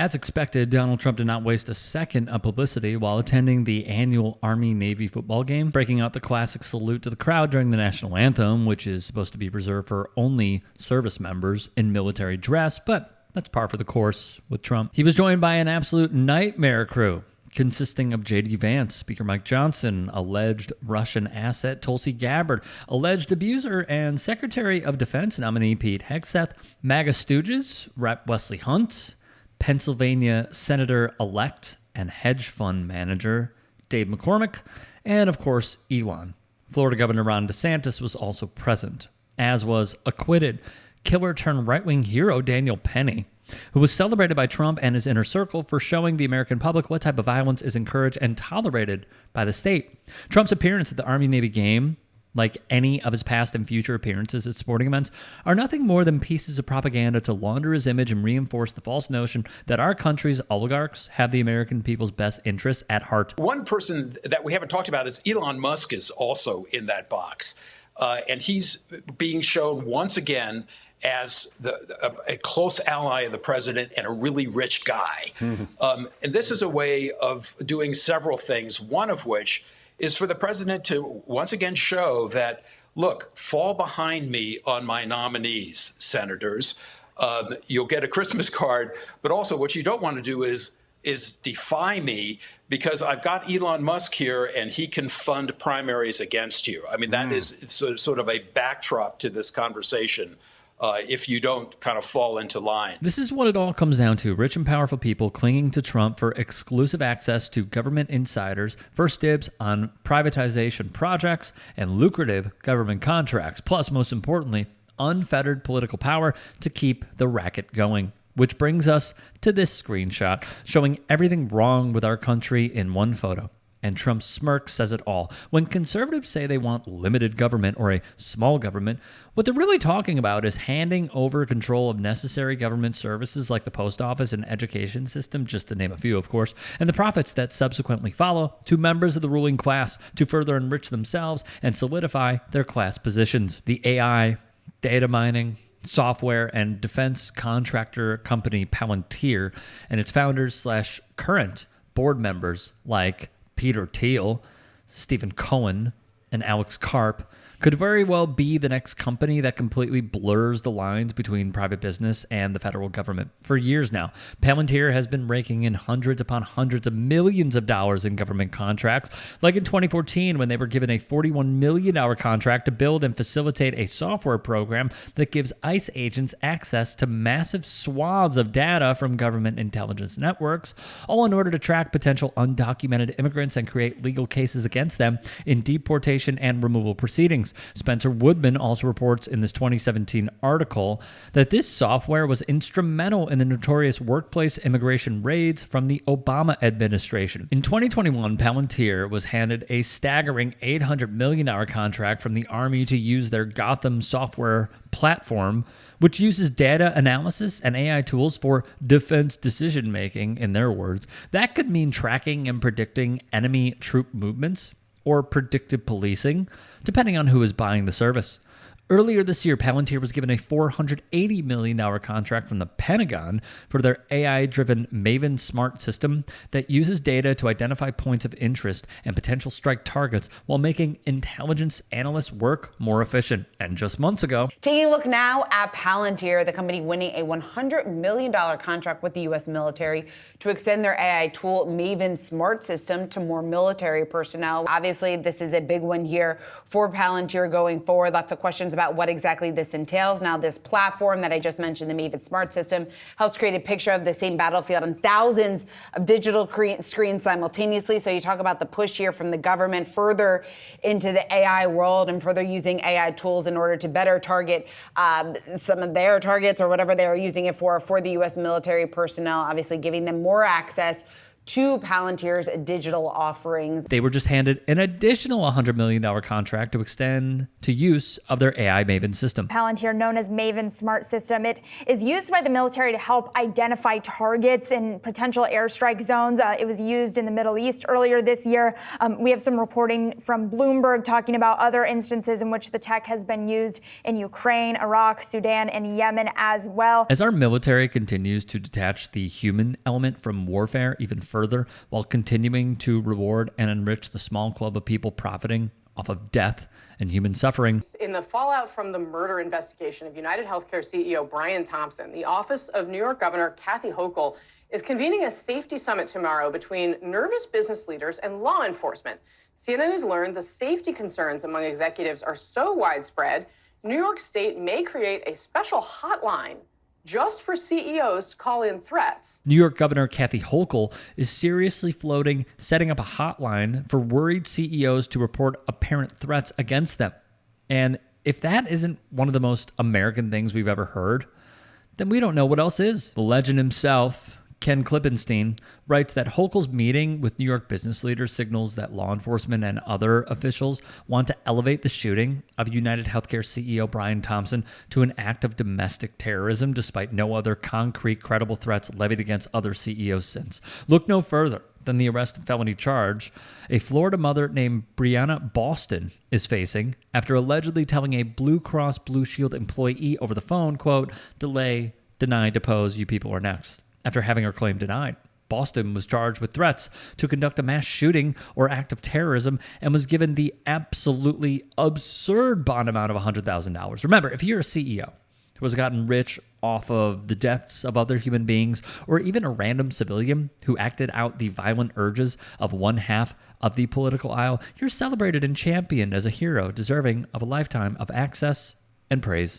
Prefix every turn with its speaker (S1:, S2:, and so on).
S1: As expected, Donald Trump did not waste a second on publicity while attending the annual Army-Navy football game, breaking out the classic salute to the crowd during the national anthem, which is supposed to be reserved for only service members in military dress, but that's par for the course with Trump. He was joined by an absolute nightmare crew, consisting of J.D. Vance, Speaker Mike Johnson, alleged Russian asset Tulsi Gabbard, alleged abuser and Secretary of Defense nominee Pete Hegseth, MAGA stooges, Rep. Wesley Hunt, Pennsylvania Senator-elect and hedge fund manager Dave McCormick, and of course Elon. Florida Governor Ron DeSantis was also present, as was acquitted killer-turned-right-wing hero Daniel Penny, who was celebrated by Trump and his inner circle for showing the American public what type of violence is encouraged and tolerated by the state. Trump's appearance at the Army-Navy game, like any of his past and future appearances at sporting events, are nothing more than pieces of propaganda to launder his image and reinforce the false notion that our country's oligarchs have the American people's best interests at heart.
S2: One person that we haven't talked about is Elon Musk is also in that box. And he's being shown once again as a close ally of the president and a really rich guy. And this is a way of doing several things, one of which is for the president to once again show that, look, fall behind me on my nominees, senators. You'll get a Christmas card, but also what you don't want to do is defy me because I've got Elon Musk here and he can fund primaries against you. I mean, that is sort of a backdrop to this conversation. If you don't kind of fall into line.
S1: This is what it all comes down to. Rich and powerful people clinging to Trump for exclusive access to government insiders, first dibs on privatization projects, and lucrative government contracts. Plus, most importantly, unfettered political power to keep the racket going. Which brings us to this screenshot showing everything wrong with our country in one photo. And Trump's smirk says it all. When conservatives say they want limited government or a small government, what they're really talking about is handing over control of necessary government services like the post office and education system, just to name a few, of course, and the profits that subsequently follow to members of the ruling class to further enrich themselves and solidify their class positions. The AI, data mining, software, and defense contractor company Palantir and its founders / current board members like Peter Thiel, Stephen Cohen, and Alex Karp could very well be the next company that completely blurs the lines between private business and the federal government. For years now, Palantir has been raking in hundreds upon hundreds of millions of dollars in government contracts, like in 2014 when they were given a $41 million contract to build and facilitate a software program that gives ICE agents access to massive swaths of data from government intelligence networks, all in order to track potential undocumented immigrants and create legal cases against them in deportation and removal proceedings. Spencer Woodman also reports in this 2017 article that this software was instrumental in the notorious workplace immigration raids from the Obama administration. In 2021, Palantir was handed a staggering $800 million contract from the Army to use their Gotham software platform, which uses data analysis and AI tools for defense decision-making, in their words. That could mean tracking and predicting enemy troop movements, or predictive policing, depending on who is buying the service. Earlier this year, Palantir was given a $480 million contract from the Pentagon for their AI-driven Maven smart system that uses data to identify points of interest and potential strike targets while making intelligence analysts' work more efficient. And just months ago...
S3: Taking a look now at Palantir, the company winning a $100 million contract with the U.S. military to extend their AI tool Maven smart system to more military personnel. Obviously, this is a big one here for Palantir going forward. Lots of questions about what exactly this entails. Now, this platform that I just mentioned, the Maven Smart System, helps create a picture of the same battlefield on thousands of digital screens simultaneously. So you talk about the push here from the government further into the AI world and further using AI tools in order to better target some of their targets or whatever they are using it for the U.S. military personnel, obviously giving them more access to Palantir's digital offerings.
S1: They were just handed an additional $100 million contract to extend to use of their AI Maven system.
S4: Palantir, known as Maven Smart System, it is used by the military to help identify targets in potential airstrike zones. It was used in the Middle East earlier this year. We have some reporting from Bloomberg talking about other instances in which the tech has been used in Ukraine, Iraq, Sudan, and Yemen as well.
S1: As our military continues to detach the human element from warfare even further, while continuing to reward and enrich the small club of people profiting off of death and human suffering.
S5: In the fallout from the murder investigation of United Healthcare CEO Brian Thompson, the office of New York Governor Kathy Hochul is convening a safety summit tomorrow between nervous business leaders and law enforcement. CNN has learned the safety concerns among executives are so widespread, New York State may create a special hotline just for CEOs to call in threats.
S1: New York Governor Kathy Hochul is seriously floating setting up a hotline for worried CEOs to report apparent threats against them. And if that isn't one of the most American things we've ever heard, then we don't know what else is. The legend himself, Ken Klippenstein, writes that Hochul's meeting with New York business leaders signals that law enforcement and other officials want to elevate the shooting of United Healthcare CEO Brian Thompson to an act of domestic terrorism, despite no other concrete, credible threats levied against other CEOs since. Look no further than the arrest and felony charge a Florida mother named Breonna Boston is facing after allegedly telling a Blue Cross Blue Shield employee over the phone, quote, delay, deny, depose, you people are next. After having her claim denied, Boston was charged with threats to conduct a mass shooting or act of terrorism and was given the absolutely absurd bond amount of $100,000. Remember, if you're a CEO who has gotten rich off of the deaths of other human beings, or even a random civilian who acted out the violent urges of one half of the political aisle, you're celebrated and championed as a hero deserving of a lifetime of access and praise.